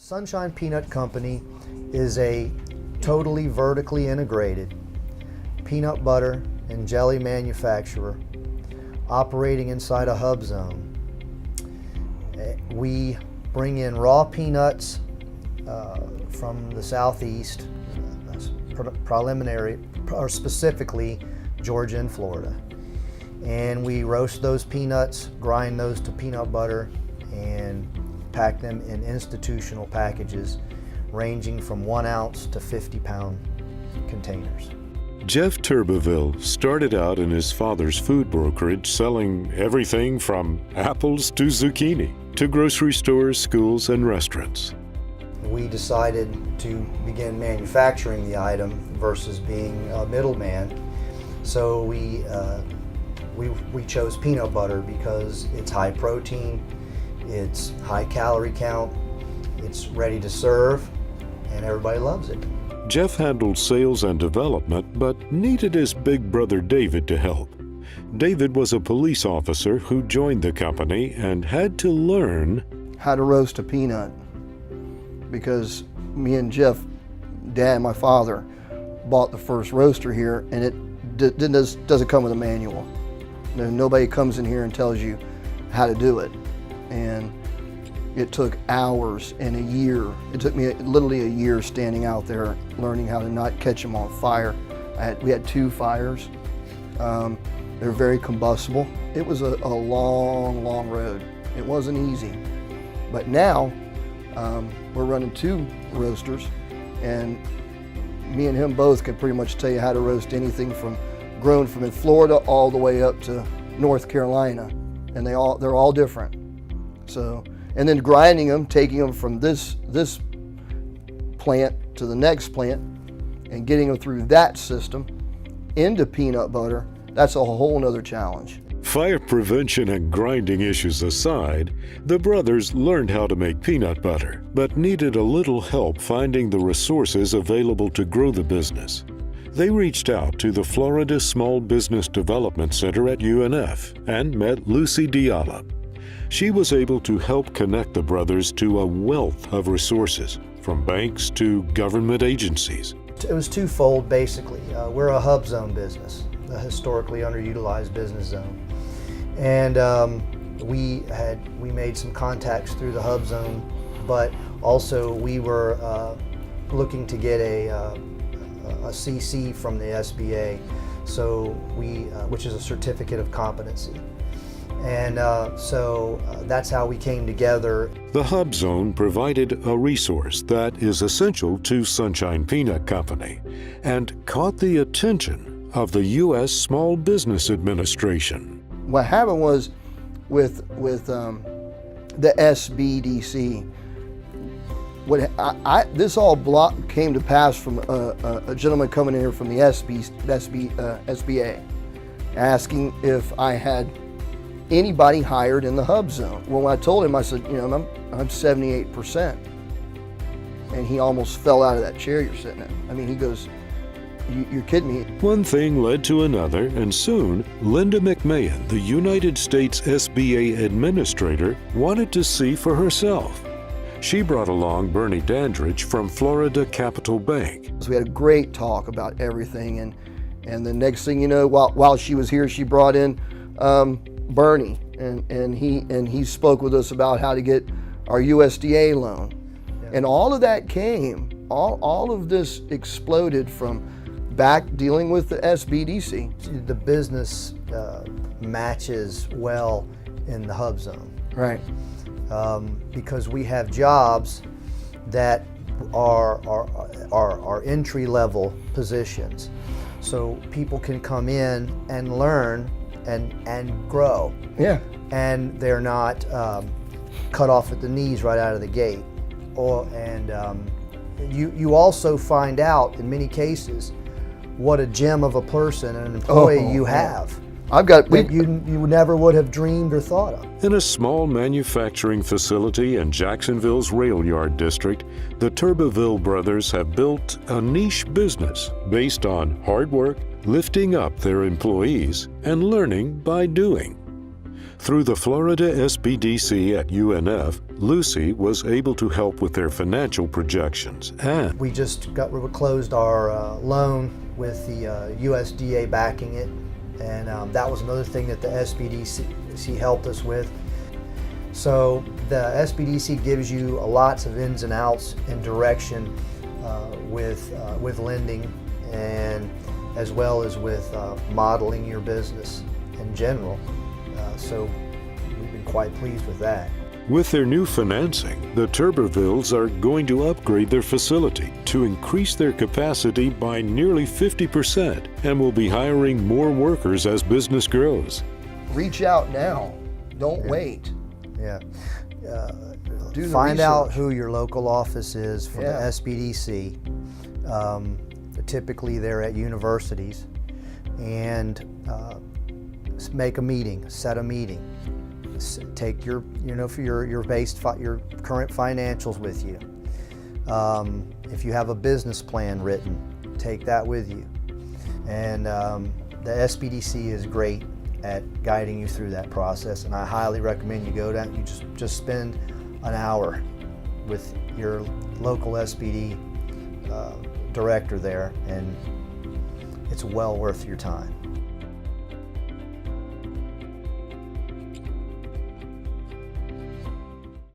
Sunshine Peanut Company is a totally vertically integrated peanut butter and jelly manufacturer operating inside a hub zone. We bring in raw peanuts from the southeast, specifically Georgia and Florida. And we roast those peanuts, grind those to peanut butter, and pack them in institutional packages ranging from 1 ounce to 50-pound containers. Jeff Turbeville started out in his father's food brokerage selling everything from apples to zucchini to grocery stores, schools, and restaurants. We decided to begin manufacturing the item versus being a middleman. So we chose peanut butter because it's high protein, it's high calorie count, it's ready to serve, and everybody loves it. Jeff handled sales and development, but needed his big brother David to help. David was a police officer who joined the company and had to learn how to roast a peanut, because me and Jeff, Dad, my father, bought the first roaster here, and it doesn't come with a manual. Nobody comes in here and tells you how to do it. And it took hours and a year. It took me literally a year standing out there learning how to not catch them on fire. We had 2 fires. They're very combustible. It was a long, long road. It wasn't easy. But now we're running 2 roasters, and me and him both can pretty much tell you how to roast anything from grown from in Florida all the way up to North Carolina, and they're all different. So, and then grinding them, taking them from this plant to the next plant, and getting them through that system into peanut butter, that's a whole nother challenge. Fire prevention and grinding issues aside, the brothers learned how to make peanut butter, but needed a little help finding the resources available to grow the business. They reached out to the Florida Small Business Development Center at UNF and met Lucy Diala. She was able to help connect the brothers to a wealth of resources, from banks to government agencies. It was twofold, basically. We're a hub zone business, a historically underutilized business zone. And we made some contacts through the hub zone, but also we were looking to get a CC from the SBA, so which is a certificate of competency. And so that's how we came together. The Hub Zone provided a resource that is essential to Sunshine Peanut Company and caught the attention of the U.S. Small Business Administration. What happened was with the SBDC, this all came to pass from a gentleman coming in here from the SBA, asking if I had anybody hired in the hub zone. Well, when I told him, I said, I'm 78%. And he almost fell out of that chair you're sitting in. I mean, he goes, you're kidding me. One thing led to another, and soon, Linda McMahon, the United States SBA administrator, wanted to see for herself. She brought along Bernie Dandridge from Florida Capital Bank. So we had a great talk about everything, and the next thing you know, while she was here, she brought in Bernie, and he spoke with us about how to get our USDA loan. Yeah. And all of that came, all of this exploded from back dealing with the SBDC. The business matches well in the hub zone. Right. Because we have jobs that are entry-level positions. So people can come in and learn and grow. Yeah. And they're not cut off at the knees right out of the gate. You also find out in many cases what a gem of a person and an employee you have. You never would have dreamed or thought of. In a small manufacturing facility in Jacksonville's rail yard district, the Turbeville brothers have built a niche business based on hard work, lifting up their employees, and learning by doing. Through the Florida SBDC at UNF, Lucy was able to help with their financial projections, and We closed our loan with the USDA backing it, and that was another thing that the SBDC helped us with. So the SBDC gives you lots of ins and outs and direction with lending, and as well as with modeling your business in general. So we've been quite pleased with that. with their new financing, the Turbervilles are going to upgrade their facility to increase their capacity by nearly 50% and will be hiring more workers as business grows. Reach out now. Don't wait. Yeah. Do the Find out research. who your local office is for Yeah. the SBDC. Typically they're at universities, and make a meeting, set a meeting. Take your, for your current financials with you. If you have a business plan written, take that with you. And the SBDC is great at guiding you through that process, and I highly recommend you go down. You just spend an hour with your local SBD director there, and it's well worth your time.